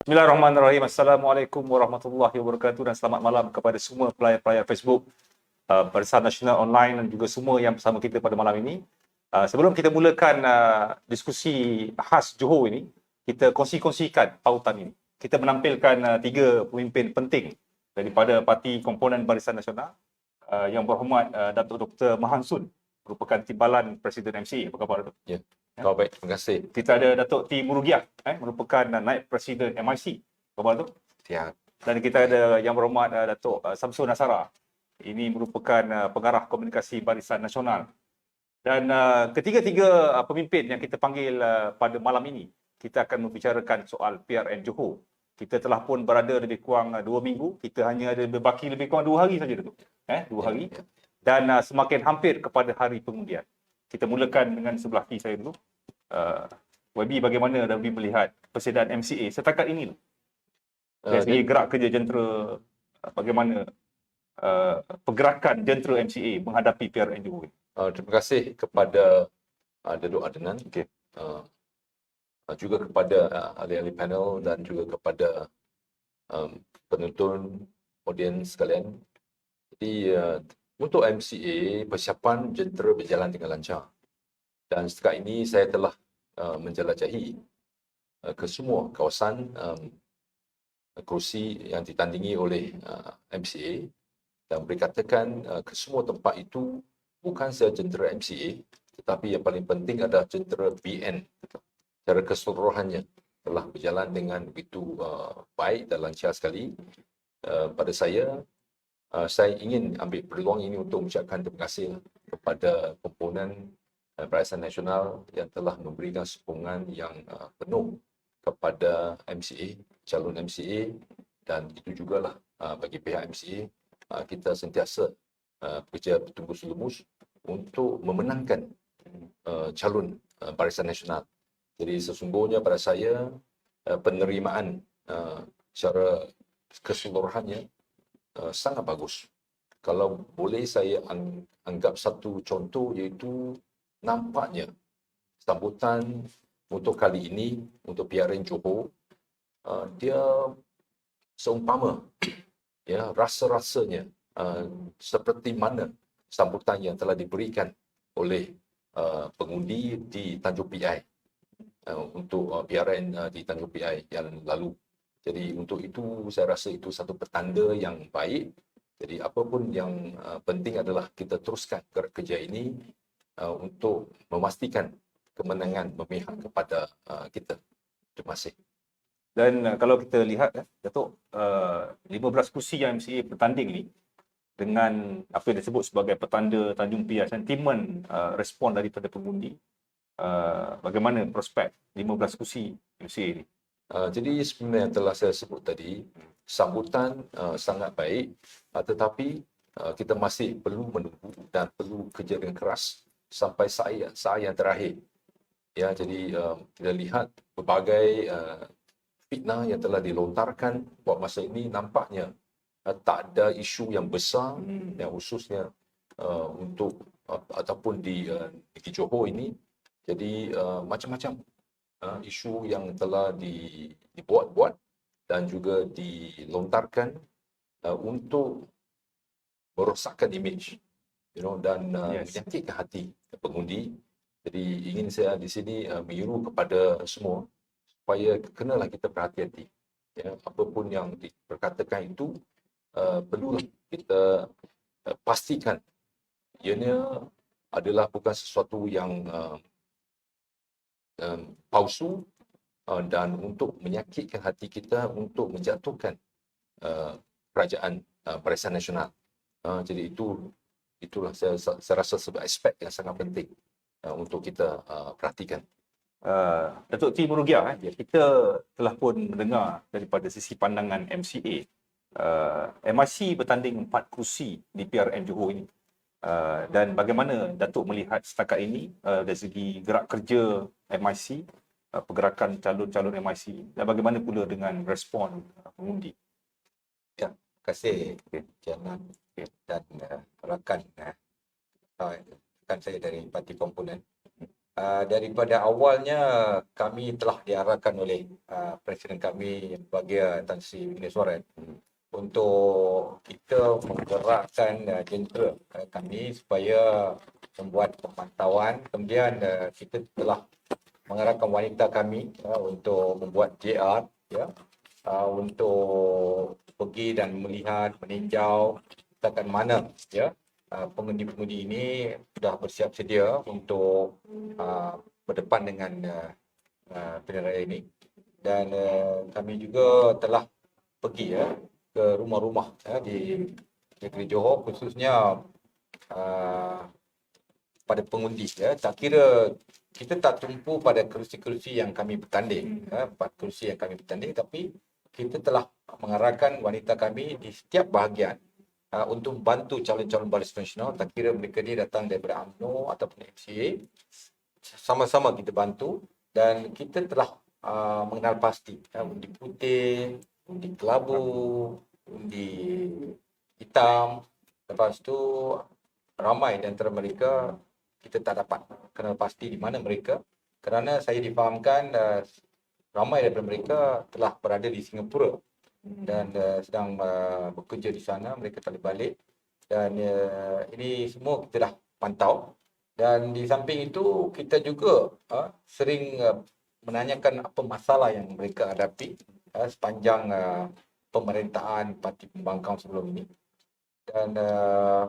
Bismillahirrahmanirrahim. Assalamualaikum warahmatullahi wabarakatuh dan selamat malam kepada semua pelayar-pelayar Facebook, Barisan Nasional Online dan juga semua yang bersama kita pada malam ini. Sebelum kita mulakan diskusi khas Johor ini, kita kongsi-kongsikan pautan ini. Kita menampilkan tiga pemimpin penting daripada parti komponen Barisan Nasional. Yang berhormat Datuk Dr. Mahan Sun, merupakan timbalan Presiden MCA. Apa khabar, Datuk? Ya, kau baik, terima kasih. Kita ada Datuk T. Murugiah, merupakan naib Presiden MIC. Khabar tu? Siap. Dan kita ada yang berhormat Datuk Samsul Nasara. Ini merupakan pengarah komunikasi Barisan Nasional. Dan ketiga-tiga pemimpin yang kita panggil pada malam ini, kita akan membicarakan soal PRN Johor. Kita telah pun berada lebih kurang 2 minggu. Kita hanya ada berbaki lebih kurang 2 hari saja, Datuk. 2 hari. Dan semakin hampir kepada hari pengundian. Kita mulakan dengan sebelah kiri saya dulu. YB, bagaimana YB melihat persediaan MCA setakat ini? Dari segi gerak kerja jentera, bagaimana pergerakan jentera MCA menghadapi PRN Johor? Terima kasih kepada Datuk Adnan, juga kepada ahli-ahli panel dan juga kepada penonton, audiens sekalian. Jadi untuk MCA, persiapan jentera berjalan dengan lancar. Dan setakat ini saya telah menjelajahi ke semua kawasan kerusi yang ditandingi oleh MCA dan berkatakan ke semua tempat itu bukan sahaja jentera MCA, tetapi yang paling penting adalah jentera BN. Secara keseluruhannya telah berjalan dengan begitu baik dan lancar sekali. Pada saya ingin ambil peluang ini untuk mengucapkan terima kasih kepada komponen Barisan Nasional yang telah memberikan sokongan yang penuh kepada MCA, calon MCA, dan itu jugalah bagi pihak MCA, kita sentiasa bekerja bertungkus lumus untuk memenangkan calon Barisan Nasional. Jadi sesungguhnya pada saya penerimaan secara keseluruhannya sangat bagus. Kalau boleh saya anggap satu contoh, iaitu nampaknya sambutan untuk kali ini untuk PRN Johor, dia seumpama rasa-rasanya seperti mana sambutan yang telah diberikan oleh pengundi di Tanjung PI untuk PRN di Tanjung PI yang lalu. Jadi untuk itu saya rasa itu satu petanda yang baik. Jadi apapun yang penting adalah kita teruskan gerak kerja ini untuk memastikan kemenangan memihak kepada kita. Terima kasih. Dan kalau kita lihat, Datuk, 15 kursi yang MCA bertanding ni, dengan apa yang disebut sebagai petanda Tanjung Piai, sentimen respon daripada pengundi, bagaimana prospek 15 kursi MCA ni? Jadi sebenarnya yang telah saya sebut tadi, sambutan sangat baik, tetapi kita masih perlu menunggu dan perlu kerja dengan keras sampai saat yang terakhir. Ya, jadi kita lihat berbagai fitnah yang telah dilontarkan buat masa ini, nampaknya tak ada isu yang besar yang khususnya untuk ataupun di Johor ini. Jadi macam-macam isu yang telah dibuat-buat dan juga dilontarkan untuk merosakkan imej, dan menyakitkan hati pengundi. Jadi ingin saya di sini menyeru kepada semua supaya kenalah kita berhati-hati. Ya, apapun yang diperkatakan itu perlu kita pastikan ianya adalah bukan sesuatu yang palsu dan untuk menyakitkan hati kita, untuk menjatuhkan kerajaan Barisan Nasional. Jadi itulah saya rasa sebuah aspek yang sangat penting untuk kita perhatikan. Datuk T. Murugiah, kita telah pun mendengar daripada sisi pandangan MCA, MIC bertanding 4 kursi di PRN Johor ini. Dan bagaimana Datuk melihat setakat ini dari segi gerak kerja MIC, pergerakan calon-calon MIC, dan bagaimana pula dengan respon pengundi? Ya, terima kasih Chairman dan rakan saya dari parti komponen. Daripada awalnya kami telah diarahkan oleh Presiden kami yang berbahagia Tan Sri Vigneswaran untuk kita menggerakkan jentera kami supaya membuat pemantauan. Kemudian kita telah mengarahkan wanita kami untuk membuat JR, ya, untuk pergi dan melihat, meninjau katakan mana, ya, pengundi-pengundi ini sudah bersiap sedia untuk berdepan dengan pilihan raya ini. Dan kami juga telah pergi ke rumah-rumah di negeri Johor, khususnya pada pengundi. Tak kira kita tak tumpu pada kerusi-kerusi yang kami bertanding, 4 kerusi yang kami bertanding, tapi kita telah mengarahkan wanita kami di setiap bahagian untuk membantu calon-calon Barisan Nasional. Tak kira mereka ni datang daripada UMNO ataupun MCA, sama-sama kita bantu. Dan kita telah mengenal pasti undi putih, undi kelabu, undi hitam. Lepas tu ramai di antara mereka kita tak dapat kenal pasti di mana mereka, kerana saya difahamkan ramai daripada mereka telah berada di Singapura dan sedang bekerja di sana. Mereka tak boleh balik, dan ini semua kita dah pantau. Dan di samping itu kita juga sering menanyakan apa masalah yang mereka hadapi sepanjang pemerintahan Parti Pembangkang sebelum ini. Dan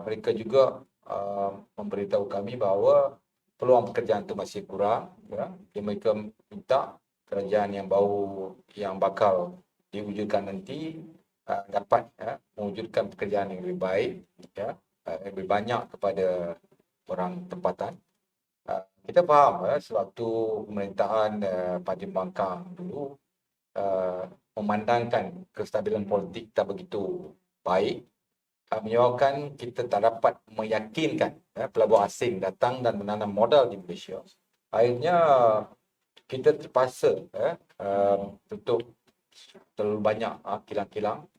mereka juga memberitahu kami bahawa peluang pekerjaan itu masih kurang, ya. Mereka minta kerajaan yang baru yang bakal diwujudkan nanti dapat mewujudkan pekerjaan yang lebih baik, ya, lebih banyak kepada orang tempatan. Kita faham sewaktu pemerintahan Parti Pembangkang dulu memandangkan kestabilan politik tak begitu baik, menyebabkan kita tak dapat meyakinkan pelabur asing datang dan menanam modal di Malaysia. Akhirnya kita terpaksa tutup terlalu banyak kilang-kilang,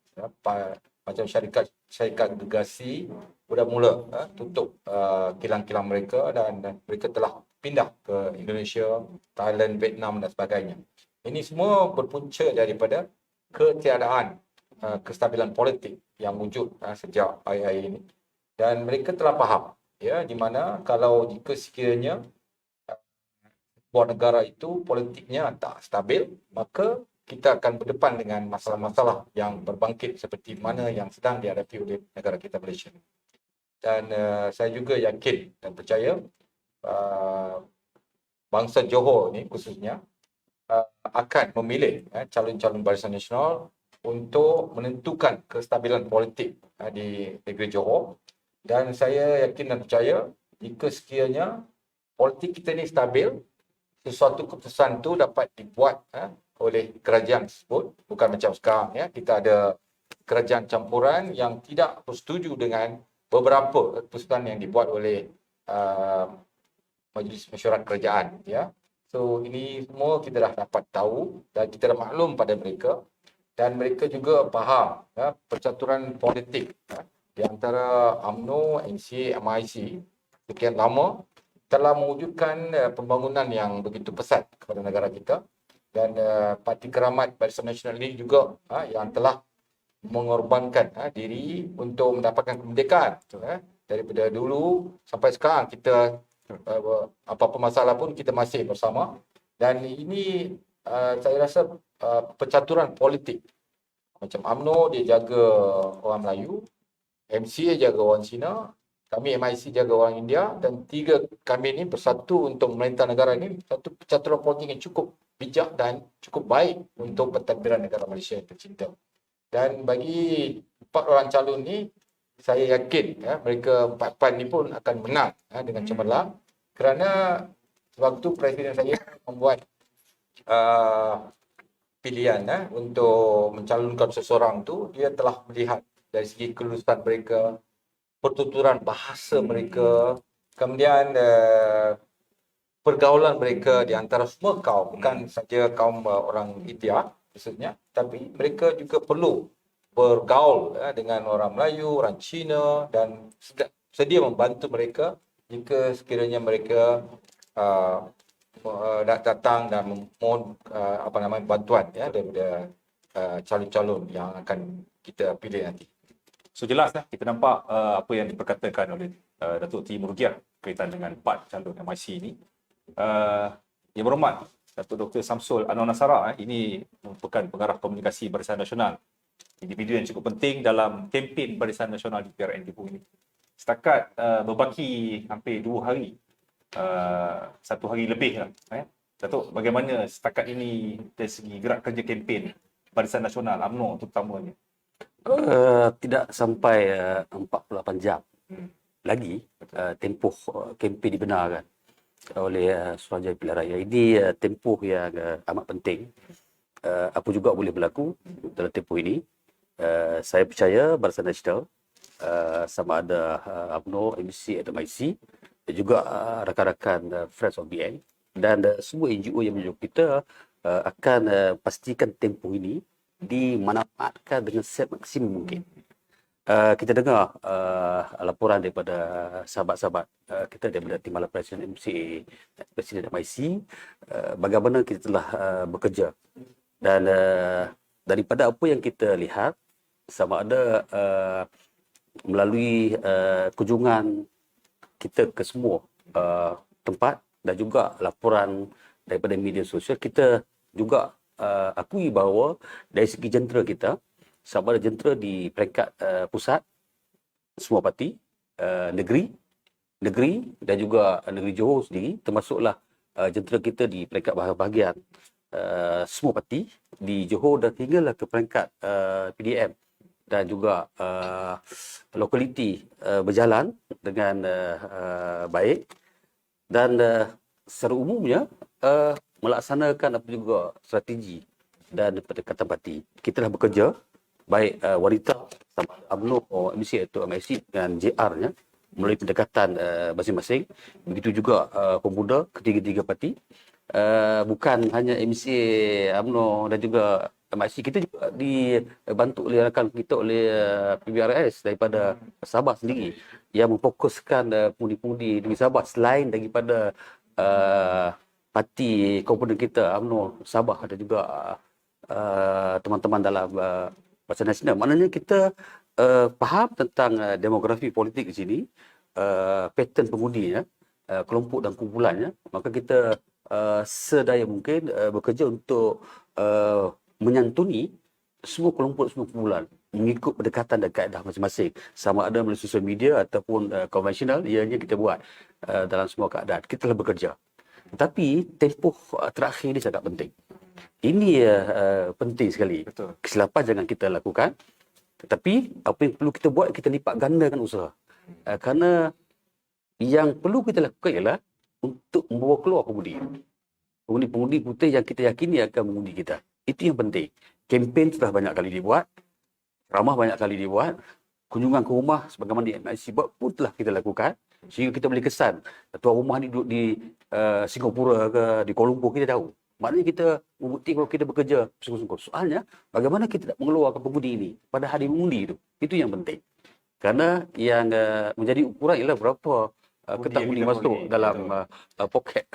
macam syarikat gergasi sudah mula tutup kilang-kilang mereka, dan mereka telah pindah ke Indonesia, Thailand, Vietnam dan sebagainya. Ini semua berpunca daripada ketiadaan kestabilan politik yang wujud sejak hari-hari ini. Dan mereka telah faham, ya, di mana kalau jika sekiranya sebuah negara itu politiknya tak stabil, maka kita akan berdepan dengan masalah-masalah yang berbangkit seperti mana yang sedang dihadapi oleh negara kita Malaysia. Dan saya juga yakin dan percaya bangsa Johor ni khususnya akan memilih calon-calon Barisan Nasional untuk menentukan kestabilan politik di negeri Johor. Dan saya yakin dan percaya jika sekiranya politik kita ni stabil, sesuatu keputusan tu dapat dibuat oleh kerajaan tersebut. Bukan macam sekarang, ya, kita ada kerajaan campuran yang tidak bersetuju dengan beberapa keputusan yang dibuat oleh Majlis Mesyuarat Kerajaan, ya. So ini semua kita dah dapat tahu dan kita dah maklum pada mereka, dan mereka juga faham percaturan politik di antara UMNO, MCA, MIC sekian lama telah mewujudkan pembangunan yang begitu pesat kepada negara kita. Dan Parti Keramat Barisan Nasional ini juga yang telah mengorbankan diri untuk mendapatkan kemerdekaan. Daripada dulu sampai sekarang kita apa-apa masalah pun kita masih bersama. Dan ini saya rasa percaturan politik. Macam UMNO dia jaga orang Melayu, MCA jaga orang Cina, kami MIC jaga orang India, dan 3 kami ini bersatu untuk memerintah negara ini. Satu percaturan politik yang cukup bijak dan cukup baik untuk pentadbiran negara Malaysia yang tercinta. Dan bagi 4 orang calon ni, saya yakin mereka 4 ni pun akan menang dengan cemerlang, kerana waktu Presiden saya membuat pilihan untuk mencalonkan seseorang tu, dia telah melihat dari segi kelulusan mereka, pertuturan bahasa mereka, kemudian pergaulan mereka di antara semua kaum, bukan saja kaum orang India khususnya, tapi mereka juga perlu bergaul dengan orang Melayu, orang Cina, dan sedia membantu mereka jika sekiranya mereka datang dan memohon bantuan ya daripada calon-calon yang akan kita pilih nanti. So jelaslah kita nampak apa yang diperkatakan oleh Datuk T. Murgiah berkaitan dengan 4 calon MIC ini. Yang berhormat Datuk Dr. Samsul Anwar Nasara ini merupakan pengarah komunikasi Barisan Nasional. Individu yang cukup penting dalam kempen Barisan Nasional di PRN Ipoh ini. Setakat berbaki hampir 2 hari, 1 hari lebih lah. Datuk, bagaimana setakat ini dari segi gerak kerja kempen Barisan Nasional UMNO terutamanya? Tidak sampai 48 jam lagi tempoh kempen dibenarkan oleh Suruhanjaya Pilihan Raya. Ini tempoh yang amat penting. Apa juga boleh berlaku dalam tempoh ini. Saya percaya Barisan Nasional sama ada UMNO, MC atau MIC dan juga rakan-rakan Friends of BN dan semua NGO yang menyokong kita akan pastikan tempoh ini dimanfaatkan dengan semaksimum mungkin. Kita dengar laporan daripada sahabat-sahabat kita daripada Timbalan Presiden MCA, Presiden MIC, bagaimana kita telah bekerja. Dan daripada apa yang kita lihat, sama ada melalui kunjungan kita ke semua tempat dan juga laporan daripada media sosial, kita juga akui bahawa dari segi jentera kita, sama ada jentera di peringkat pusat, semua parti, negeri dan juga negeri Johor sendiri, termasuklah jentera kita di peringkat bahagian semua parti di Johor dan hinggalah ke peringkat PDM dan juga lokaliti berjalan dengan baik dan secara umumnya melaksanakan apa juga strategi dan pendekatan parti. Kita dah bekerja baik wanita sama UMNO MC atau MIC dengan JR-nya melalui pendekatan masing-masing. Begitu juga pemuda ketiga-tiga parti. Bukan hanya MC UMNO dan juga MIC, kita juga dibantu oleh rakan kita oleh PBRS daripada Sabah sendiri yang memfokuskan pundi-pundi di Sabah selain daripada parti komponen kita UMNO Sabah dan juga teman-teman dalam Barisan Nasional. Maknanya kita faham tentang demografi politik di sini, pattern pengundi, kelompok dan kumpulannya. Maka kita sedaya mungkin bekerja untuk menyantuni semua kelompok, semua kumpulan mengikut pendekatan dan kaedah masing-masing. Sama ada melalui sosial media ataupun konvensional, ianya kita buat dalam semua keadaan. Kita telah bekerja. Tetapi tempoh terakhir ini sangat penting. Ini penting sekali. Betul. Kesilapan jangan kita lakukan. Tetapi apa yang perlu kita buat, kita lipat gandakan usaha. Kerana yang perlu kita lakukan ialah untuk membawa keluar pengundi. Pengundi-pengundi putih yang kita yakini akan mengundi kita. Itu yang penting. Kempen sudah banyak kali dibuat. Ramah banyak kali dibuat. Kunjungan ke rumah sebagaimana di MIC buat pun telah kita lakukan. Sehingga kita boleh kesan tuan rumah ni duduk di Singapura ke di Kuala Lumpur, kita tahu. Maknanya kita membuktikan kalau kita bekerja sungguh-sungguh. Soalnya bagaimana kita nak mengeluarkan pengundi ini pada hari mengundi itu. Itu yang penting. Kerana yang menjadi ukuran ialah berapa kertas undi masuk dalam poket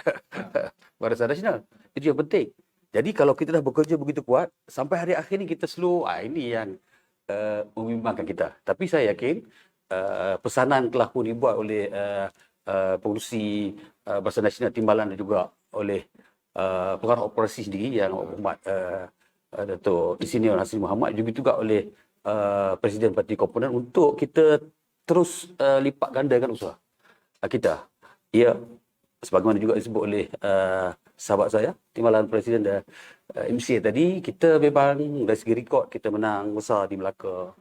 Barisan Nasional. Itu yang penting. Jadi kalau kita dah bekerja begitu kuat, sampai hari akhir ni kita slow, ini yang membimbangkan kita. Tapi saya yakin pesanan telah pun dibuat oleh pengurusi Barisan Nasional Timbalan dan juga oleh pengarah operasi sendiri yang hormat Datuk Insinyur Hasri Mohamad, juga oleh Presiden Parti Komponen untuk kita terus lipat gandakan usaha kita. Ya, sebagaimana juga disebut oleh sahabat saya, Timbalan Presiden dan MC tadi, kita memang dari segi rekod kita menang besar di Melaka,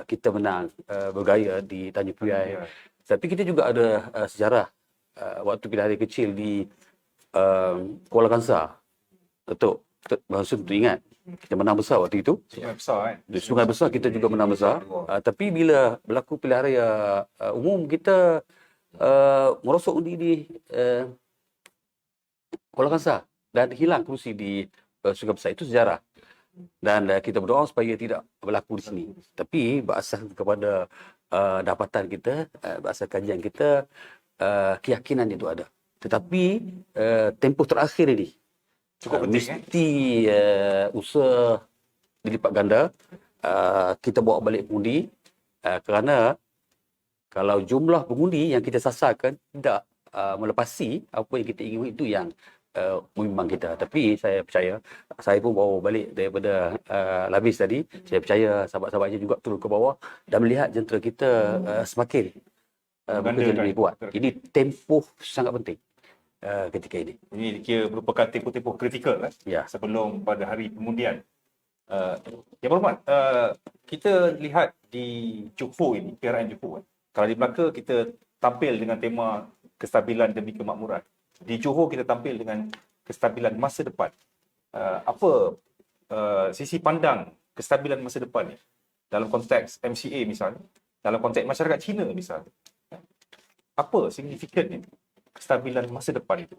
kita menang bergaya di Tanjung Priai. Tapi kita juga ada sejarah waktu pilihan raya kecil di Kuala Kangsar. Datuk Mansur tu ingat, kita menang besar waktu itu. Sungai besar kan? Di Sungai Besar kita juga menang besar. Tapi bila berlaku pilihan raya umum, kita merosok undi di Kuala Kangsar dan hilang kerusi di Sungai Besar. Itu sejarah. Dan kita berdoa supaya tidak berlaku di sini. Tapi berasas kepada dapatan kita, berasas kajian kita, keyakinan itu ada. Tetapi tempoh terakhir ini Cukup penting, mesti usaha dilipat ganda. Kita bawa balik pengundi kerana kalau jumlah pengundi yang kita sasarkan tidak melepasi apa yang kita ingin, itu yang membimbang kita. Tapi saya percaya, saya pun bawa balik daripada Labis tadi, saya percaya sahabat-sahabatnya juga turun ke bawah dan melihat jentera kita semakin bekerja Menggandakan. lebih kuat. Ini tempoh sangat penting ketika ini. Ini kira merupakan tempoh-tempoh kritikal Ya. sebelum pada hari pengundian. Yang berhormat, kita lihat di Johor ini, PRN Johor. Kalau di Melaka kita tampil dengan tema kestabilan demi kemakmuran. Di Johor kita tampil dengan kestabilan masa depan. Apa sisi pandang kestabilan masa depan ni dalam konteks MCA misalnya, dalam konteks masyarakat Cina misalnya? Apa signifikannya kestabilan masa depan itu?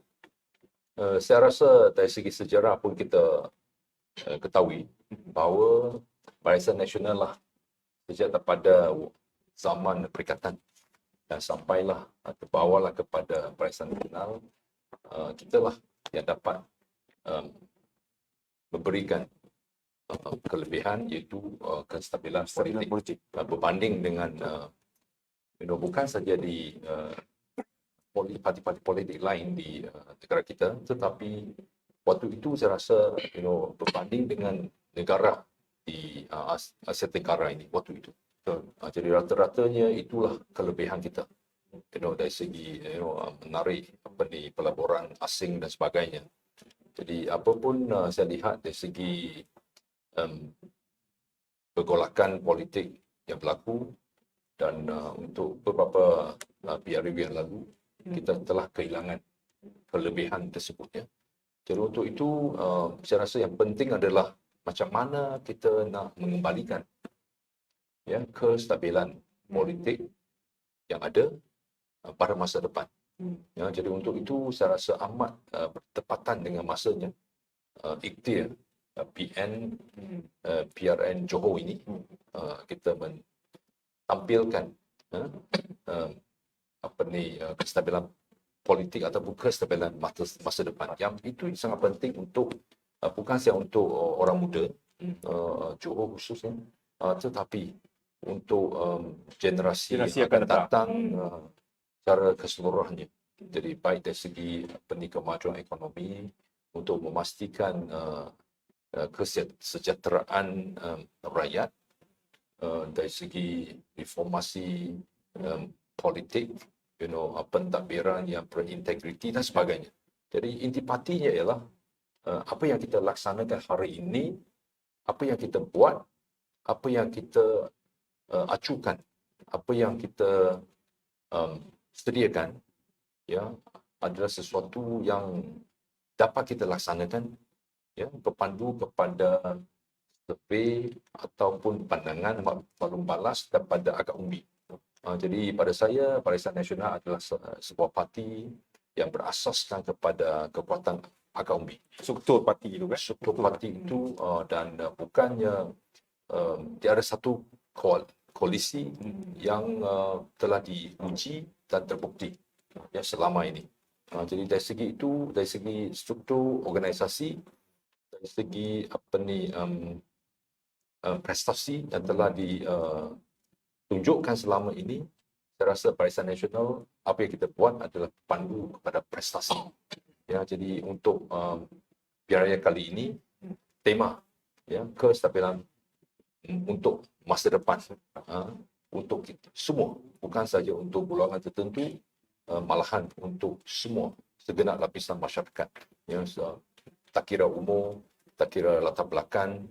Saya rasa dari segi sejarah pun kita ketahui bahawa Barisan Nasional lah sejak daripada zaman perikatan dan sampailah terbawalah kepada Barisan Nasional, kita lah yang dapat memberikan kelebihan iaitu kestabilan politik berbanding dengan bukan saja di parti-parti politik lain di negara kita, tetapi waktu itu saya rasa berbanding dengan negara di Asia Tenggara ini waktu itu. Jadi rata-ratanya itulah kelebihan kita. Dari segi menarik pelaburan asing dan sebagainya. Jadi apapun saya lihat dari segi pergolakan politik yang berlaku dan untuk beberapa PRU yang lalu kita telah kehilangan kelebihan tersebut ya. Jadi untuk itu saya rasa yang penting adalah macam mana kita nak mengembalikan ya kestabilan politik yang ada pada masa depan. Ya, jadi untuk itu saya rasa amat bertepatan dengan masanya ikhtiar PRN Johor ini kita tampilkan kestabilan politik ataupun kestabilan masa depan yang itu sangat penting untuk bukan sahaja untuk orang muda Johor khususnya, tetapi untuk generasi yang akan datang secara keseluruhannya. Jadi baik dari segi kemajuan ekonomi untuk memastikan kesejahteraan rakyat, dari segi reformasi politik, pentadbiran yang berintegriti dan sebagainya. Jadi intipatinya ialah apa yang kita laksanakan hari ini, apa yang kita buat, apa yang kita acukan, apa yang kita sediakan, ya, adalah sesuatu yang dapat kita laksanakan, ya, berpandu kepada survei ataupun pandangan maklum balas daripada akar umbi. Jadi pada saya, Barisan Nasional adalah sebuah parti yang berasaskan kepada kekuatan akar umbi. Struktur parti itu kan? Struktur parti itu dan bukannya dia ada satu koalisi yang telah diuji dan terbukti ya selama ini. Jadi dari segi itu, dari segi struktur organisasi, dari segi prestasi yang telah ditunjukkan selama ini, saya rasa Barisan Nasional apa yang kita buat adalah pandu kepada prestasi. Ya, jadi untuk PRN kali ini tema ya kestabilan untuk masa depan untuk kita semua, bukan saja untuk golongan tertentu, malahan untuk semua segenap lapisan masyarakat. Ya, tak kira umur, tak kira latar belakang,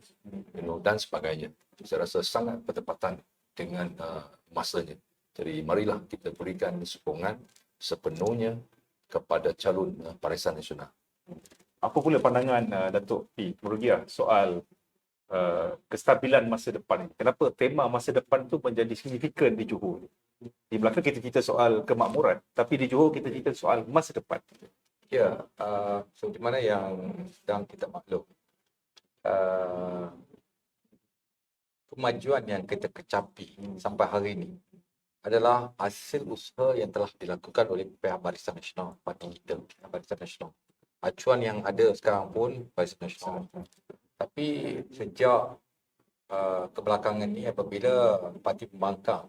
dan sebagainya. Saya rasa sangat bertepatan dengan masanya. Jadi marilah kita berikan sokongan sepenuhnya kepada calon Barisan Nasional. Apa pula pandangan Datuk P. Murugia soal kestabilan masa depan ini? Kenapa tema masa depan tu menjadi signifikan di Johor? Di belakang kita cerita soal kemakmuran, tapi di Johor kita cerita soal masa depan. Ya, seperti mana yang sedang kita maklum, kemajuan yang kita kecapi sampai hari ini adalah hasil usaha yang telah dilakukan oleh pihak Barisan Nasional, parti kita, Barisan Nasional. Acuan yang ada sekarang pun Barisan Nasional. Tapi sejak kebelakangan ini, apabila parti pembangkang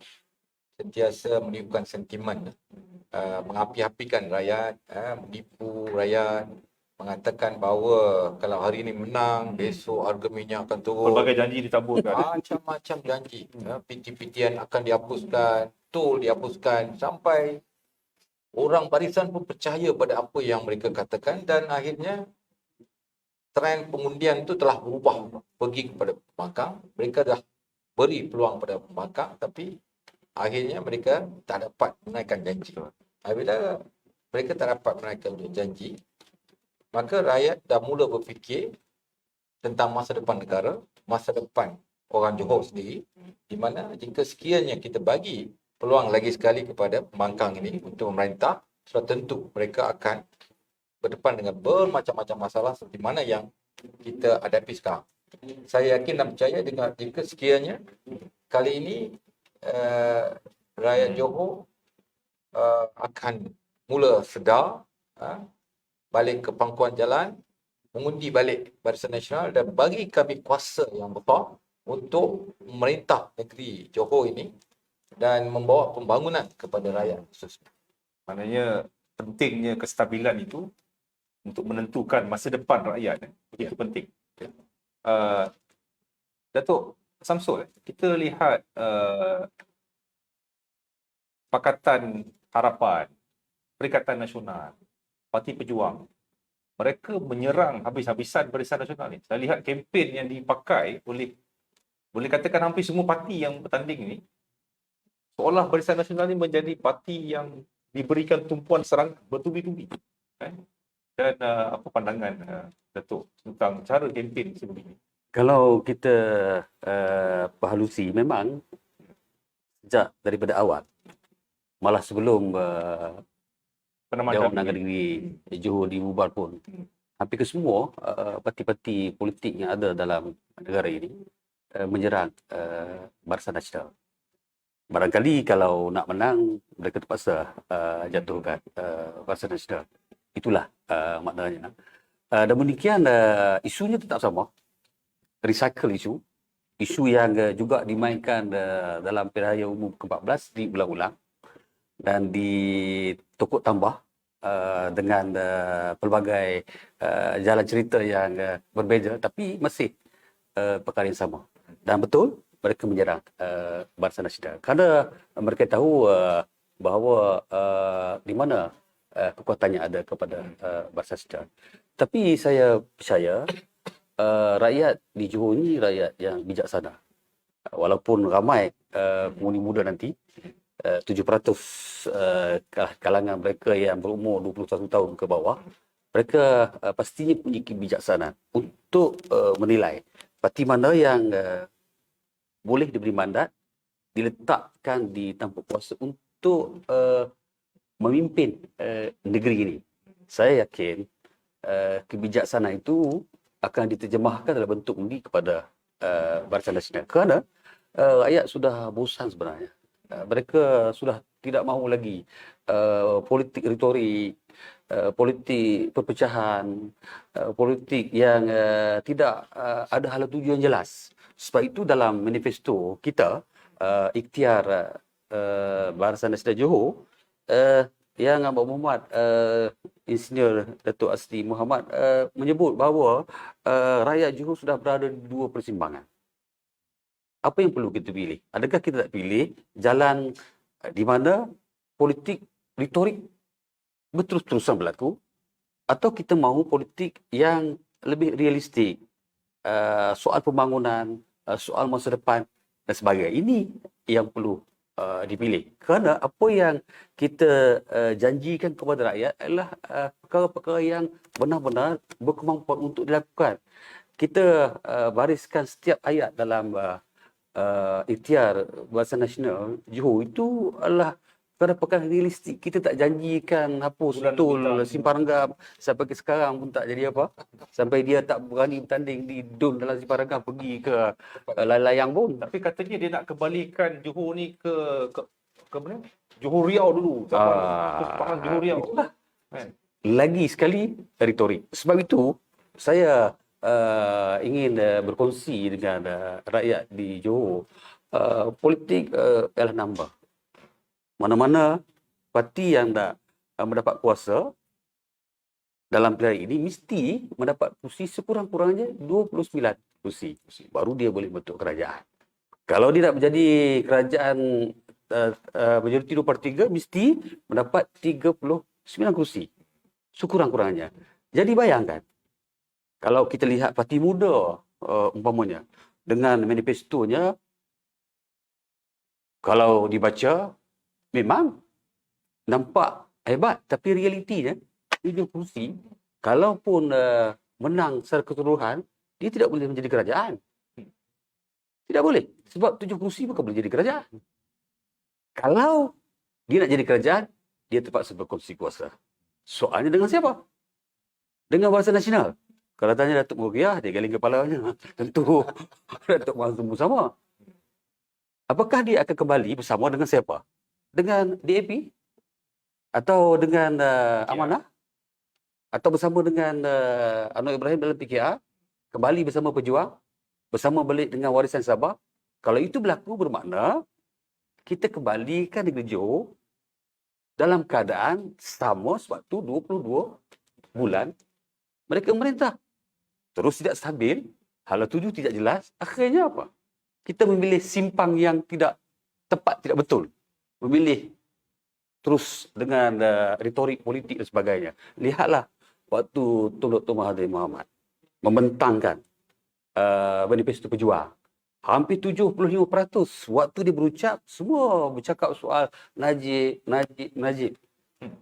sentiasa meniupkan sentimen mengapi-apikan rakyat, menipu rakyat, mengatakan bahawa kalau hari ini menang, besok harga minyak akan turun. Pelbagai janji ditaburkan. Macam-macam janji. PT-PTN akan dihapuskan, tol dihapuskan, sampai orang barisan pun percaya pada apa yang mereka katakan, dan akhirnya trend pengundian itu telah berubah pergi kepada pembangkang. Mereka dah beri peluang pada pembangkang, tapi akhirnya mereka tak dapat menaikkan janji. Apabila mereka tak dapat menaikkan janji, maka rakyat dah mula berfikir tentang masa depan negara, masa depan orang Johor sendiri, di mana jika sekiranya kita bagi peluang lagi sekali kepada pembangkang ini untuk memerintah, sudah tentu mereka akan berdepan dengan bermacam-macam masalah seperti mana yang kita hadapi sekarang. Saya yakin dan percaya dengan jika sekiranya kali ini rakyat Johor akan mula sedar, balik ke pangkuan jalan, mengundi balik Barisan Nasional dan bagi kami kuasa yang besar untuk memerintah negeri Johor ini dan membawa pembangunan kepada rakyat khususnya. Maknanya pentingnya kestabilan itu untuk menentukan masa depan rakyat. Itu penting. Datuk Samsul, kita lihat Pakatan Harapan, Perikatan Nasional, Parti Pejuang, mereka menyerang habis-habisan Barisan Nasional ni. Saya lihat kempen yang dipakai oleh, boleh katakan hampir semua parti yang bertanding ni, seolah Barisan Nasional ni menjadi parti yang diberikan tumpuan serang bertubi-tubi. Dan apa pandangan Datuk tentang cara kempen sebelum ini? Kalau kita perhalusi, memang sejak daripada awal, malah sebelum Dewan Menangkan Negeri Johor dibubar pun, hampir kesemua parti-parti politik yang ada dalam negara ini menyerang Barisan Nasional. Barangkali kalau nak menang, mereka terpaksa jatuhkan Barisan Nasional. Itulah maknanya. Dan demikian isunya tetap sama. Recycle isu yang juga dimainkan dalam Pilihan Raya Umum ke-14 diulang-ulang dan ditokok tambah dengan pelbagai jalan cerita yang berbeza, tapi masih perkara yang sama. Dan betul mereka menyerang Barisan Nasional kerana mereka tahu bahawa di mana kekuatannya ada kepada Barisan Nasional. Tapi saya percaya rakyat di Johor ini rakyat yang bijaksana. Walaupun ramai pengundi muda nanti, 7% kalangan mereka yang berumur 21 tahun ke bawah, mereka pastinya punya kebijaksanaan untuk menilai parti mana yang boleh diberi mandat, diletakkan di tampuk kuasa untuk memimpin negeri ini. Saya yakin kebijaksanaan itu akan diterjemahkan dalam bentuk undi kepada Barisan Nasional. Kerana rakyat sudah bosan sebenarnya. Mereka sudah tidak mahu lagi politik retorik, politik perpecahan, politik yang tidak ada hala tujuan jelas. Sebab itu dalam manifesto kita, ikhtiar Barisan Nasional Johor, yang Abang Muhammad, Insinyur Datuk Asri Muhammad menyebut bahawa rakyat Johor sudah berada di dua persimpangan. Apa yang perlu kita pilih? Adakah kita tak pilih jalan di mana politik retorik berterus-terusan berlaku, atau kita mahu politik yang lebih realistik, soal pembangunan, soal masa depan dan sebagainya. Ini yang perlu dipilih. Kerana apa yang kita janjikan kepada rakyat adalah perkara-perkara yang benar-benar berkemampuan untuk dilakukan. Kita bariskan setiap ayat dalam ikhtiar Barisan Nasional Johor itu adalah perkara-perkara realistik. Kita tak janjikan hapus tol Simpang Renggam, sampai ke sekarang pun tak jadi apa. Sampai dia tak berani bertanding di DUN dalam Simpang Renggam, pergi ke layang pun. Tapi katanya dia nak kembalikan Johor ni ke ke mana? Johor Riau dulu. Perang Johor Riau. Itulah. Kan? Lagi sekali retorik. Sebab itu saya ingin berkongsi dengan rakyat di Johor. Politik ialah number. Mana-mana parti yang dah mendapat kuasa dalam pilihan ini mesti mendapat kursi sekurang-kurangnya 29 kursi. Baru dia boleh bentuk kerajaan. Kalau dia nak menjadi kerajaan majoriti 2/3, mesti mendapat 39 kursi. Sekurang-kurangnya. Jadi bayangkan, kalau kita lihat parti muda umpamanya, dengan manifestonya, kalau dibaca, memang nampak hebat. Tapi realitinya, 7 kursi, kalaupun menang secara keseluruhan, dia tidak boleh menjadi kerajaan. Tidak boleh. Sebab 7 kursi bukan boleh jadi kerajaan. Kalau dia nak jadi kerajaan, dia terpaksa berkongsi kuasa. Soalnya dengan siapa? Dengan Barisan Nasional. Kalau tanya Datuk Mughiyah, dia galing kepalanya. Tentu Datuk Mahathir sama. Apakah dia akan kembali bersama dengan siapa? Dengan DAP? Atau dengan Amanah? Atau bersama dengan Anwar Ibrahim dalam PKR? Kembali bersama Pejuang? Bersama balik dengan Warisan Sabah? Kalau itu berlaku bermakna kita kembalikan negeri Johor dalam keadaan sama sewaktu 22 bulan mereka memerintah. Terus tidak stabil, hala tuju tidak jelas. Akhirnya apa? Kita memilih simpang yang tidak tepat, tidak betul. Memilih terus dengan retorik politik dan sebagainya. Lihatlah waktu Tun Dr. Mahathir Mohamad membentangkan manifesto Pejuang. Hampir 75% waktu dia berucap, semua bercakap soal Najib.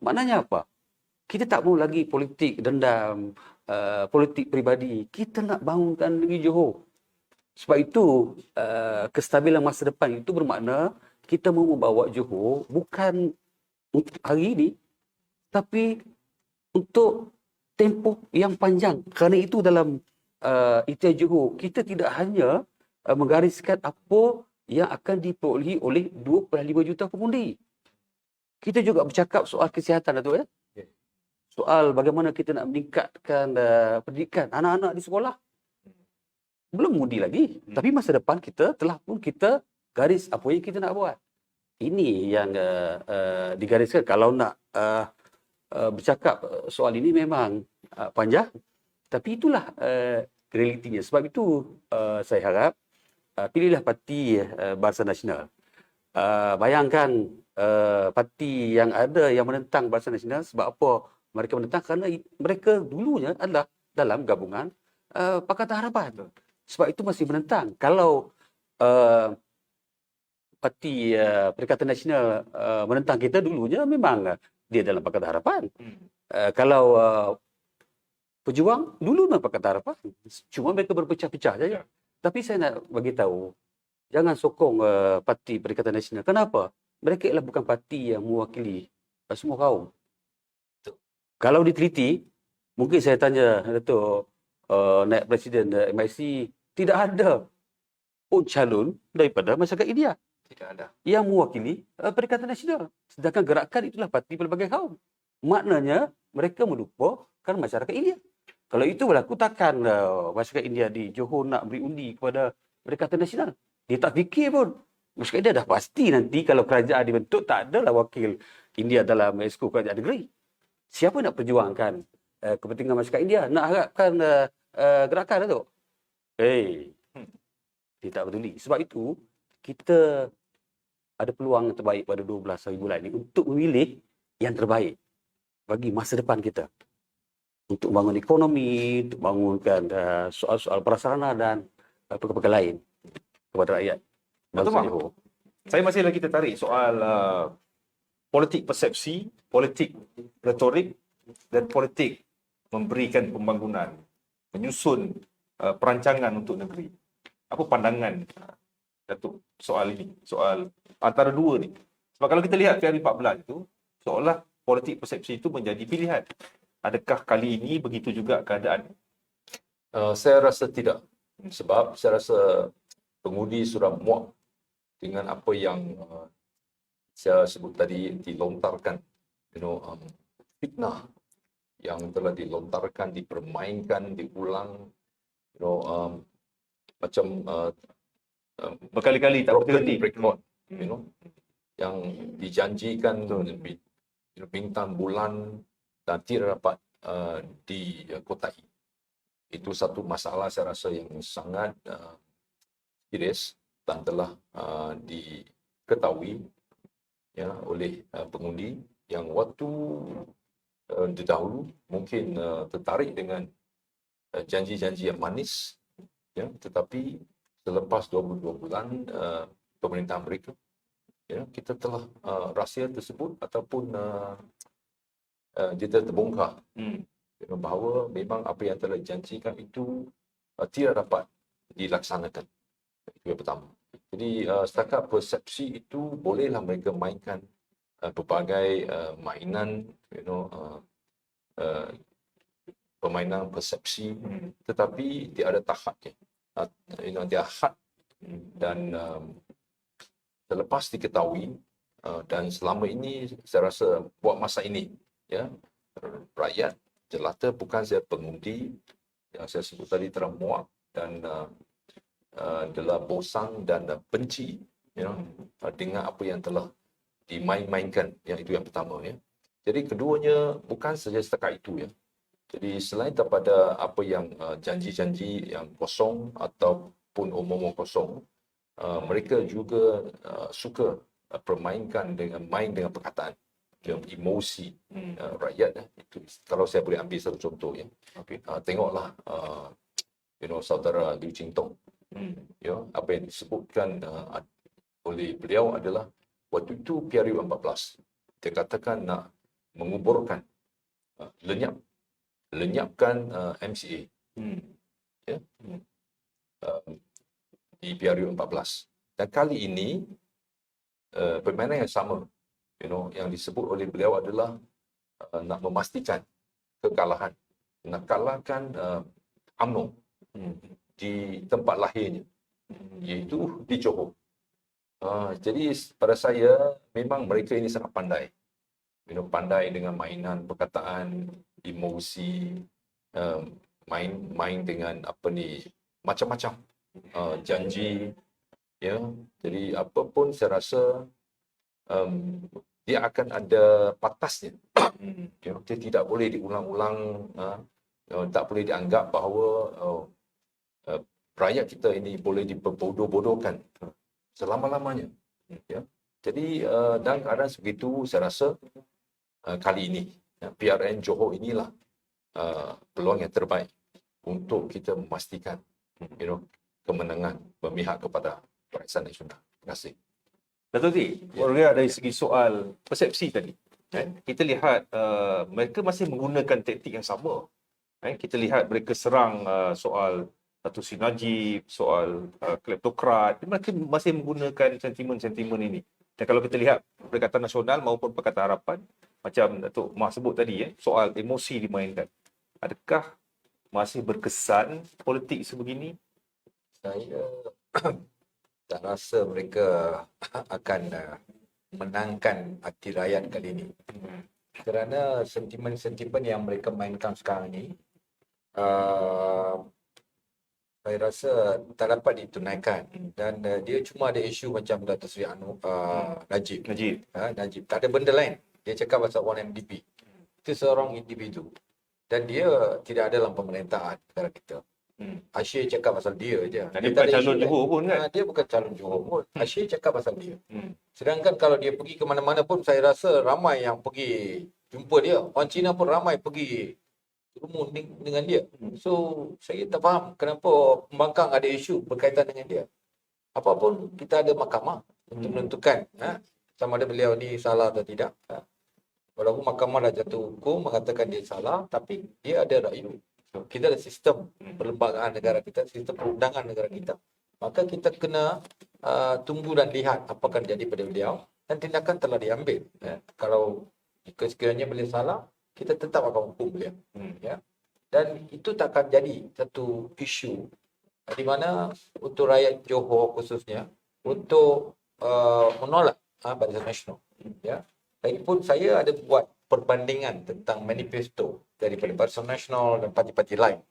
Maknanya apa? Kita tak mahu lagi politik dendam, politik peribadi. Kita nak bangunkan negeri Johor. Sebab itu, kestabilan masa depan itu bermakna kita mahu membawa Johor bukan untuk hari ini, tapi untuk tempoh yang panjang. Kerana itu dalam ikhtiar Johor, kita tidak hanya menggariskan apa yang akan diperolehi oleh 25 juta pengundi. Kita juga bercakap soal kesihatan, Datuk, ya. Soal bagaimana kita nak meningkatkan pendidikan anak-anak di sekolah. Belum mengundi lagi. Tapi masa depan kita telah pun kita garis apa yang kita nak buat. Ini yang digariskan. Kalau nak bercakap soal ini memang panjang. Tapi itulah realitinya. Sebab itu saya harap pilihlah parti Barisan Nasional. Bayangkan parti yang ada yang menentang Barisan Nasional. Sebab apa mereka menentang? Kerana mereka dulunya adalah dalam gabungan Pakatan Harapan. Sebab itu masih menentang. Kalau parti Perikatan Nasional menentang kita dulunya, memang dia dalam Pakatan Harapan. Kalau Pejuang dulu memang Pakatan Harapan. Cuma mereka berpecah-pecah saja. Tapi saya nak bagi tahu, jangan sokong parti Perikatan Nasional. Kenapa? Mereka ialah bukan parti yang mewakili semua kaum. Kalau diteliti, mungkin saya tanya Datuk naib Presiden MIC, tidak ada pun calon daripada masyarakat India Tidak ada. yang mewakili Perikatan Nasional. Sedangkan gerakan itulah parti pelbagai kaum. Maknanya mereka melupakan masyarakat India. Kalau itu berlaku, takkan masyarakat India di Johor nak beri undi kepada Perikatan Nasional. Dia tak fikir pun. Masyarakat India dah pasti nanti kalau kerajaan dibentuk, tak adalah wakil India dalam Exco Kerajaan Negeri. Siapa nak perjuangkan kepentingan masyarakat India? Nak harapkan gerakan, Datuk? Dia tak peduli. Sebab itu, kita ada peluang yang terbaik pada 12 hari bulan ini untuk memilih yang terbaik bagi masa depan kita. Untuk bangun ekonomi, untuk bangunkan soal-soal prasarana dan perkara lain kepada rakyat bangsa Johor. Saya masih lagi tertarik soal politik persepsi, politik retorik dan politik memberikan pembangunan, menyusun perancangan untuk negeri. Apa pandangan Datuk soal ini? Soal antara dua ni. Sebab kalau kita lihat PRU14 itu, seolah politik persepsi itu menjadi pilihan. Adakah kali ini begitu juga keadaan? Saya rasa tidak. Sebab saya rasa pengundi sudah muak dengan apa yang saya sebut tadi dilontarkan, fitnah yang telah dilontarkan, dipermainkan, diulang, macam Berkali-kali tak broken berhenti. record, yang dijanjikan bintang bulan dan tidak dapat dikotai. Itu satu masalah saya rasa yang sangat serius dan telah diketahui ya oleh pengundi yang waktu dahulu mungkin tertarik dengan janji-janji yang manis, ya, tetapi selepas 22 bulan pemerintah Amerika, ya, kita telah rahsia tersebut ataupun kita terbongkar bahawa memang apa yang telah dijanjikan itu tidak dapat dilaksanakan. Itu yang pertama. Jadi setakat persepsi itu bolehlah mereka mainkan berbagai mainan, permainan persepsi, tetapi dia ada tahapnya. Dia had dan selepas diketahui dan selama ini saya rasa buat masa ini, ya, rakyat jelata bukan saja pengundi yang saya sebut tadi telah muak dan adalah bosan dan benci, dengan apa yang telah dimain-mainkan. Yang itu yang pertama, ya. Jadi keduanya bukan saja setakat itu, ya. Jadi selain daripada apa yang janji-janji yang kosong ataupun omong-omong kosong, mereka juga suka permainkan main dengan perkataan, dengan emosi rakyat. Itu kalau saya boleh ambil satu contoh, ya. Okey. Tengoklah saudara Liu Jintong, ya, apa yang disebutkan oleh beliau adalah waktu itu PRU 14 dia katakan nak menguburkan lenyapkan MCA, ya, di PRU 14. Dan kali ini permainan yang sama, yang disebut oleh beliau adalah nak memastikan kekalahan, nak kalahkan UMNO di tempat lahirnya, iaitu di Johor. Jadi pada saya memang mereka ini sangat pandai, pandai dengan mainan perkataan, emosi, main dengan macam-macam janji, ya. Jadi apapun saya rasa dia akan ada batasnya. Dia tidak boleh diulang-ulang, tak boleh dianggap bahawa rakyat kita ini boleh dibodoh-bodohkan selama-lamanya, ya. Jadi dalam keadaan sebegitu saya rasa kali ini PRN Johor inilah peluang yang terbaik untuk kita memastikan kemenangan memihak kepada Barisan Nasional. Terima kasih. Dato' T, dari segi soal persepsi tadi, kita lihat mereka masih menggunakan taktik yang sama. Kita lihat mereka serang soal Dato' Sri Najib, soal kleptokrat. Mereka masih menggunakan sentimen-sentimen ini. Dan kalau kita lihat Perikatan Nasional maupun Pakatan Harapan, macam Dato' Mah sebut tadi, soal emosi dimainkan. Adakah masih berkesan politik sebegini? Saya tak rasa mereka akan menangkan hati rakyat kali ini. Kerana sentimen-sentimen yang mereka mainkan sekarang ini, saya rasa tak dapat ditunaikan. Dan dia cuma ada isu macam Dato' Sri Najib. Najib. Tak ada benda lain. Dia cakap pasal 1MDB. Itu seorang individu. Dan dia tidak ada dalam pemerintahan negara kita. Asyik cakap pasal dia je. Dia bukan calon Johor pun, kan? Dia bukan calon Johor pun. Asyik cakap pasal dia. Sedangkan kalau dia pergi ke mana-mana pun, saya rasa ramai yang pergi jumpa dia. Orang Cina pun ramai pergi bertemu dengan dia. So, saya tak faham kenapa pembangkang ada isu berkaitan dengan dia. Apapun, kita ada mahkamah untuk menentukan sama ada beliau ni salah atau tidak. Walaupun mahkamah dah jatuh hukum mengatakan dia salah, tapi dia ada ra'yu. Kita ada sistem perlembagaan negara kita, sistem perundangan negara kita. Maka kita kena tunggu dan lihat apa akan jadi pada beliau, dan tindakan telah diambil. Kalau sekiranya beliau salah, kita tetap akan hukum beliau. Ya. Dan itu tak akan jadi satu isu di mana untuk rakyat Johor khususnya untuk menolak Barisan Nasional. Ya. Lagipun saya ada buat perbandingan tentang manifesto daripada Barisan Nasional dan parti-parti lain.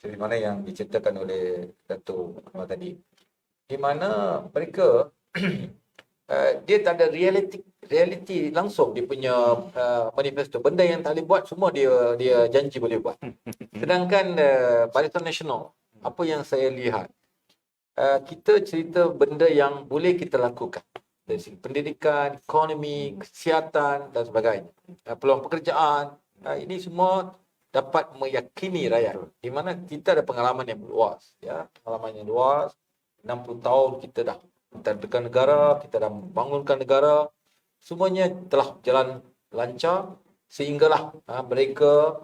Seperti mana yang diceritakan oleh Dato' Anwar tadi. Di mana mereka dia tak ada reality langsung dia punya manifesto. Benda yang tak boleh buat semua dia janji boleh buat. Sedangkan Barisan Nasional, apa yang saya lihat, kita cerita benda yang boleh kita lakukan dari segi pendidikan, ekonomi, kesihatan dan sebagainya. Peluang pekerjaan, ini semua dapat meyakini rakyat. Di mana kita ada pengalaman yang luas, ya, pengalaman yang luas. 60 tahun kita dah mentadbirkan negara, kita dah membangunkan negara, semuanya telah berjalan lancar sehinggalah mereka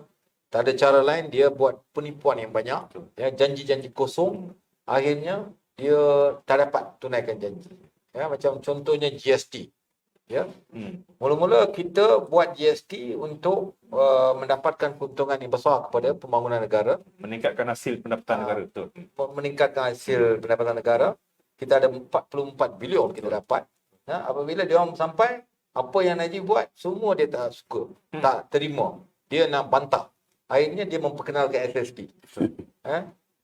tak ada cara lain, dia buat penipuan yang banyak, ya, janji-janji kosong, akhirnya dia tak dapat tunaikan janji. Ya, macam contohnya GST. Ya. Mula-mula kita buat GST untuk mendapatkan keuntungan yang besar kepada pembangunan negara, Meningkatkan hasil pendapatan negara, betul. meningkatkan hasil pendapatan negara. Kita ada 44 bilion kita dapat. Ya, apabila dia orang sampai, apa yang Najib buat, semua dia tak suka, tak terima. Dia nak bantah. Akhirnya dia memperkenalkan SSP.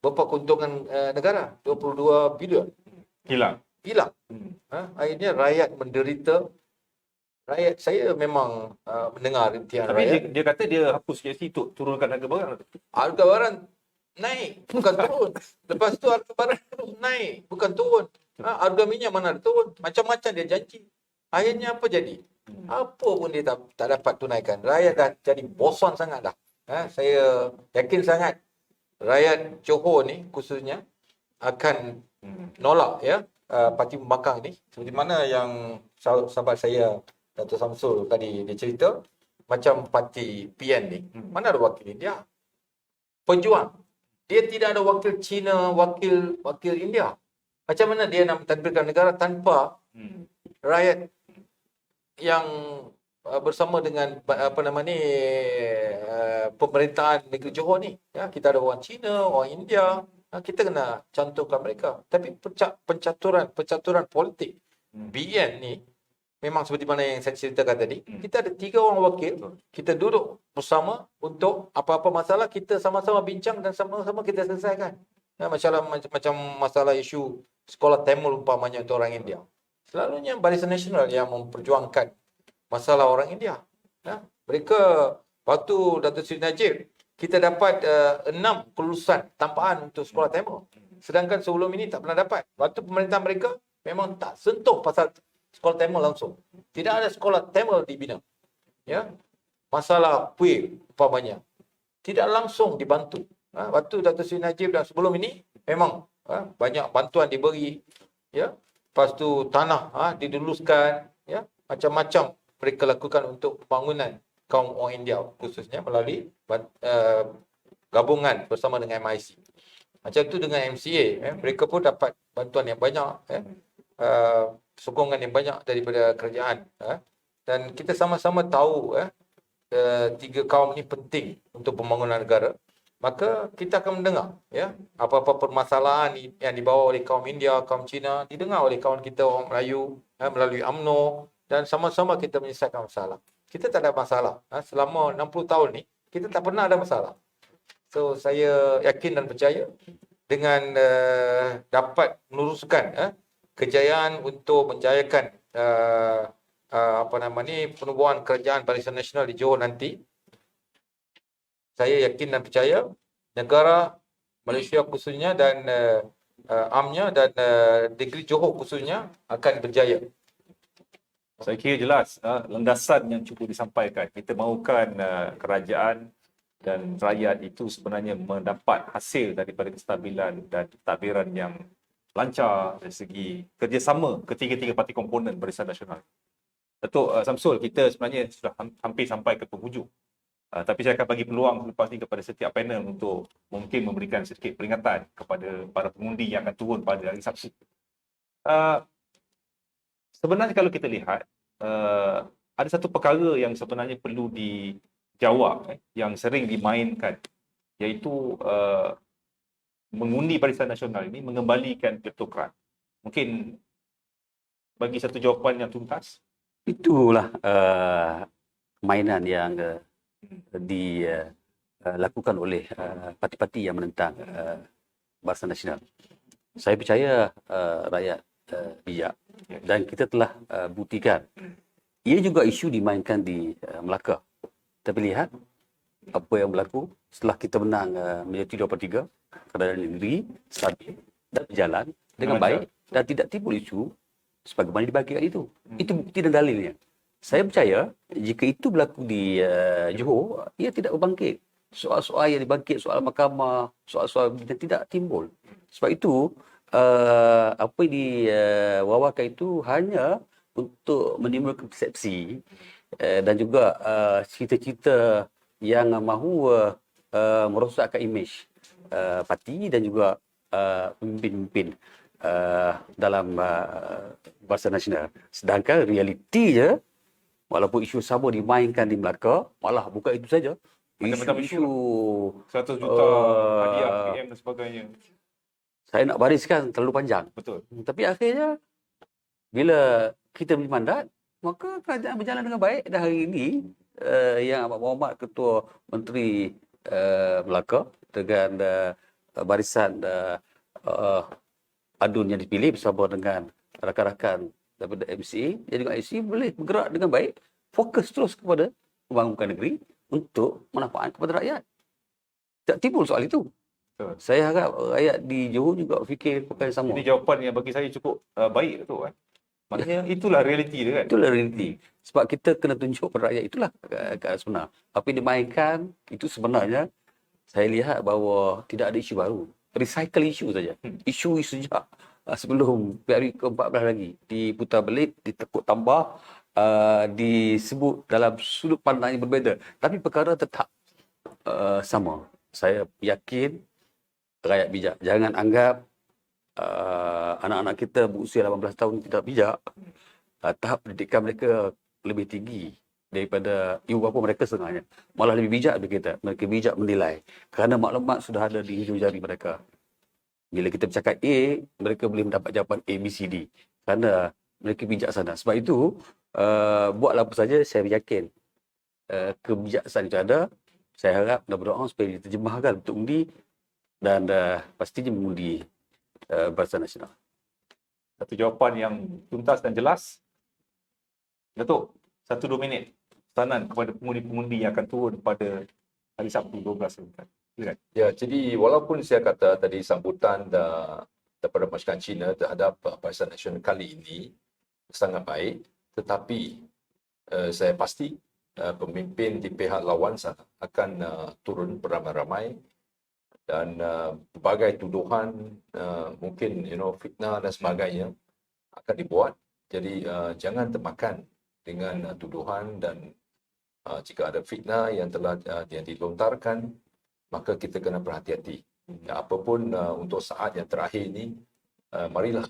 Berapa keuntungan negara? 22 bilion. Hilang. Akhirnya rakyat menderita. Rakyat, saya memang mendengar rintihan Tapi rakyat. dia kata dia hapus GST untuk turunkan harga barang. Harga barang naik, bukan turun. Lepas tu harga barang terus naik, bukan turun. Harga minyak mana ada turun. Macam-macam dia janji. Akhirnya apa jadi? Apa pun dia tak dapat tunaikan. Rakyat dah jadi bosan sangat dah. Saya yakin sangat rakyat Johor ni khususnya akan nolak, ya, parti pembangkang ni. Seperti mana yang sahabat saya Dato' Samsul tadi dia cerita, macam parti PN ni, mana ada wakil India? Pejuang. Dia tidak ada wakil Cina, wakil India. Macam mana dia nak mentadbirkan negara tanpa rakyat yang bersama dengan pemerintahan negeri Johor ni. Ya, kita ada orang Cina, orang India, kita kena cantumkan mereka. Tapi pencaturan politik BN ni memang seperti mana yang saya ceritakan tadi. Kita ada 3 orang wakil, kita duduk bersama untuk apa-apa masalah kita sama-sama bincang dan sama-sama kita selesaikan. Ya, macam masalah isu sekolah Tamil umpamanya untuk orang India. Selalunya Barisan Nasional yang memperjuangkan masalah orang India. Ya, mereka waktu Dato' Seri Najib, kita dapat 6 kelulusan tambahan untuk sekolah Tamil. Sedangkan sebelum ini tak pernah dapat. Waktu pemerintahan mereka memang tak sentuh pasal sekolah Tamil langsung. Tidak ada sekolah Tamil dibina. Ya. Masalah PUI umpamanya tidak langsung dibantu. Waktu Dato' Seri Najib dan sebelum ini memang banyak bantuan diberi, ya. Lepas tu tanah diduluskan, ya. Macam-macam mereka lakukan untuk pembangunan kaum orang India khususnya melalui gabungan bersama dengan MIC. Macam tu dengan MCA, mereka pun dapat bantuan yang banyak, sokongan yang banyak daripada kerajaan. Dan kita sama-sama tahu 3 kaum ni penting untuk pembangunan negara. Maka kita akan mendengar, ya, apa-apa permasalahan yang dibawa oleh kaum India, kaum Cina, didengar oleh kawan kita orang Melayu melalui UMNO, dan sama-sama kita menyelesaikan masalah. Kita tak ada masalah. Selama 60 tahun ni, kita tak pernah ada masalah. So, saya yakin dan percaya dengan dapat meneruskan kejayaan untuk menjayakan penubuhan kerajaan Barisan Nasional di Johor nanti. Saya yakin dan percaya negara Malaysia khususnya dan UMNO dan negeri Johor khususnya akan berjaya. Saya kira jelas landasan yang cukup disampaikan. Kita mahukan kerajaan dan rakyat itu sebenarnya mendapat hasil daripada kestabilan dan pentadbiran yang lancar dari segi kerjasama ketiga-tiga parti komponen Barisan Nasional. Dato' Samsul, kita sebenarnya sudah hampir sampai ke penghujung. Tapi saya akan bagi peluang selepas ini kepada setiap panel untuk mungkin memberikan sedikit peringatan kepada para pengundi yang akan turun pada hari Sabtu. Sebenarnya kalau kita lihat, ada satu perkara yang sebenarnya perlu dijawab, yang sering dimainkan, iaitu mengundi Barisan Nasional ini mengembalikan kleptokrat. Mungkin bagi satu jawapan yang tuntas, Itulah mainan yang dilakukan oleh parti-parti yang menentang Barisan Nasional. Saya percaya rakyat bijak dan kita telah buktikan. Ia juga isu dimainkan di Melaka. Tapi lihat apa yang berlaku setelah kita menang Majoriti 2/3, keadaan negeri stabil dan berjalan dengan baik dan tidak timbul isu sebagaimana dibagikan itu. Itu bukti dan dalilnya. Saya percaya jika itu berlaku di Johor, ia tidak berbangkit. Soal-soal yang dibangkit, soal mahkamah, soal-soal yang tidak timbul. Sebab itu, apa yang diwawakan itu hanya untuk menimbulkan persepsi dan juga cerita-cerita yang mahu merosakkan imej parti dan juga pemimpin-pemimpin dalam Barisan Nasional. Sedangkan realitinya, walaupun isu sama dimainkan di Melaka, malah bukan itu saja. Macam-macam Isu-isu 100 juta hadiah PM dan sebagainya. saya nak bariskan terlalu panjang. Betul. Tapi akhirnya, bila kita beri mandat, maka kerajaan berjalan dengan baik. Dan hari ini, yang Ahmad Mohamad, Ketua Menteri Melaka, dengan barisan adun yang dipilih bersama dengan rakan-rakan daripada MCA, yang juga IC boleh bergerak dengan baik, fokus terus kepada pembangunan negeri untuk manfaat kepada rakyat. Tak timbul soal itu. Betul. Saya harap rakyat di Johor juga fikir perkara yang sama. Ini jawapan yang bagi saya cukup baik tu kan. Maknanya itulah realiti dia kan. Itulah realiti. Sebab kita kena tunjuk pada rakyat, itulah keadaan sebenar. Apa yang dimainkan itu sebenarnya saya lihat bahawa tidak ada isu baru. Recycle isu saja. Isu sejak sebelum PRU ke-14 lagi diputar balik, ditekuk tambah, disebut dalam sudut pandang yang berbeza. Tapi perkara tetap sama. Saya yakin rakyat bijak. Jangan anggap anak-anak kita berusia 18 tahun tidak bijak. Tahap pendidikan mereka lebih tinggi daripada ibu bapa mereka setengahnya. Malah lebih bijak dari kita. Mereka bijak menilai. Kerana maklumat sudah ada di hujung jari mereka. Bila kita bercakap A, mereka boleh mendapat jawapan A, B, C, D. Kerana mereka bijaksana. Sebab itu, buatlah apa saja, saya yakin kebijaksanaan itu ada. Saya harap dan berdoa supaya diterjemahkan untuk undi dan pastinya mengundi Barisan Nasional. Satu jawapan yang tuntas dan jelas. Datuk, 1-2 minit pesanan kepada pengundi-pengundi yang akan turun pada hari Sabtu 12 Silakan. Ya, jadi walaupun saya kata tadi sambutan daripada masyarakat Cina terhadap Barisan Nasional kali ini sangat baik, tetapi saya pasti pemimpin di pihak lawan akan turun beramai-ramai dan berbagai tuduhan, mungkin fitnah dan sebagainya akan dibuat. Jadi jangan termakan dengan tuduhan dan jika ada fitnah yang telah yang dilontarkan, maka kita kena berhati-hati. Ya, apapun untuk saat yang terakhir ini, marilah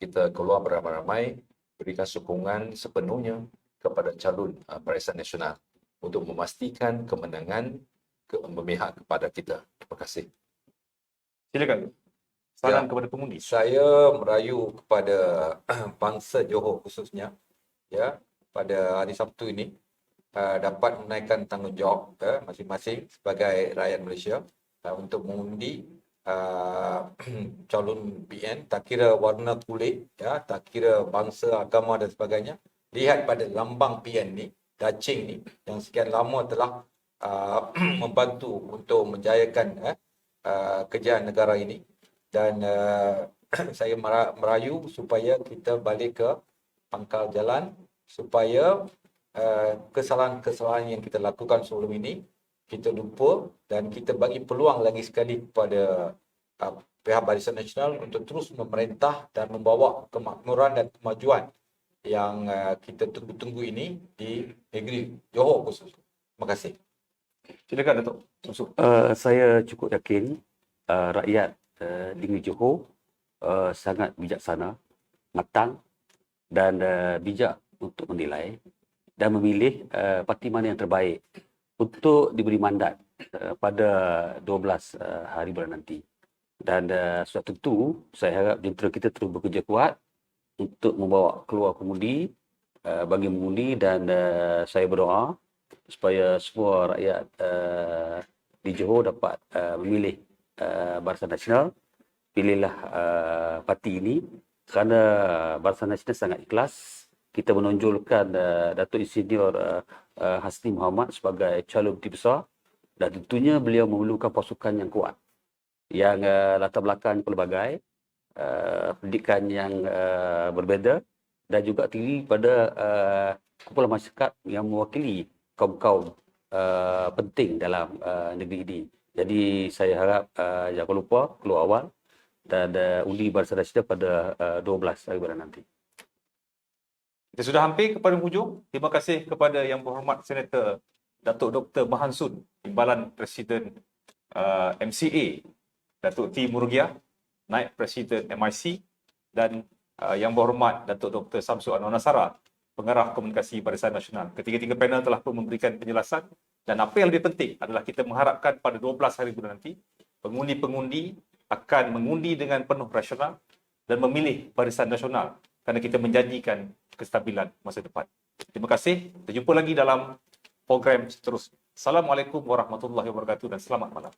kita keluar beramai-ramai, berikan sokongan sepenuhnya kepada calon Barisan Nasional untuk memastikan kemenangan memihak kepada kita. Terima kasih. Silakan. Salam Ya. kepada pengundi. Saya merayu kepada bangsa Johor khususnya, ya, pada hari Sabtu ini dapat menaikkan tanggungjawab masing-masing sebagai rakyat Malaysia untuk mengundi calon PN, tak kira warna kulit, ya, tak kira bangsa, agama dan sebagainya. Lihat pada lambang PN ni, dacing ni, yang sekian lama telah membantu untuk menjayakan kejayaan negara ini. Dan saya merayu supaya kita balik ke pangkal jalan, supaya kesalahan-kesalahan yang kita lakukan sebelum ini kita lupa dan kita bagi peluang lagi sekali kepada pihak Barisan Nasional untuk terus memerintah dan membawa kemakmuran dan kemajuan yang kita tunggu-tunggu ini di negeri Johor khusus. Terima kasih. Silakan Datuk. Susu. Saya cukup yakin rakyat di negeri Johor sangat bijaksana, matang dan bijak untuk menilai dan memilih parti mana yang terbaik untuk diberi mandat pada 12 hari bulan nanti. Dan suatu tentu saya harap jentera kita terus bekerja kuat untuk membawa keluar pengundi bagi mengundi, dan saya berdoa supaya semua rakyat di Johor dapat memilih Barisan Nasional. Pilihlah parti ini kerana Barisan Nasional sangat ikhlas. Kita menonjolkan Datuk Insinyur Hasni Mohamad sebagai calon Puteri Besar, dan tentunya beliau memerlukan pasukan yang kuat, yang latar belakang pelbagai, pendidikan yang berbeza, dan juga terdiri pada kumpulan masyarakat yang mewakili kaum-kaum penting dalam negeri ini. Jadi saya harap jangan lupa keluar awal dan undi Barisan Nasional pada 12 hari bulan nanti. Kita sudah hampir kepada hujung. Terima kasih kepada Yang Berhormat Senator Datuk Dr. Mahansun, Timbalan Presiden MCA, Datuk T. Murugia, Naib Presiden MIC, dan Yang Berhormat Datuk Dr. Samsul Anwar Nasara, Pengarah Komunikasi Barisan Nasional. Ketiga-tiga panel telah pun memberikan penjelasan, dan apa yang lebih penting adalah kita mengharapkan pada 12 hari bulan nanti, pengundi-pengundi akan mengundi dengan penuh rasional dan memilih Barisan Nasional kerana kita menjanjikan kestabilan masa depan. Terima kasih. Kita jumpa lagi dalam program seterusnya. Assalamualaikum warahmatullahi wabarakatuh dan selamat malam.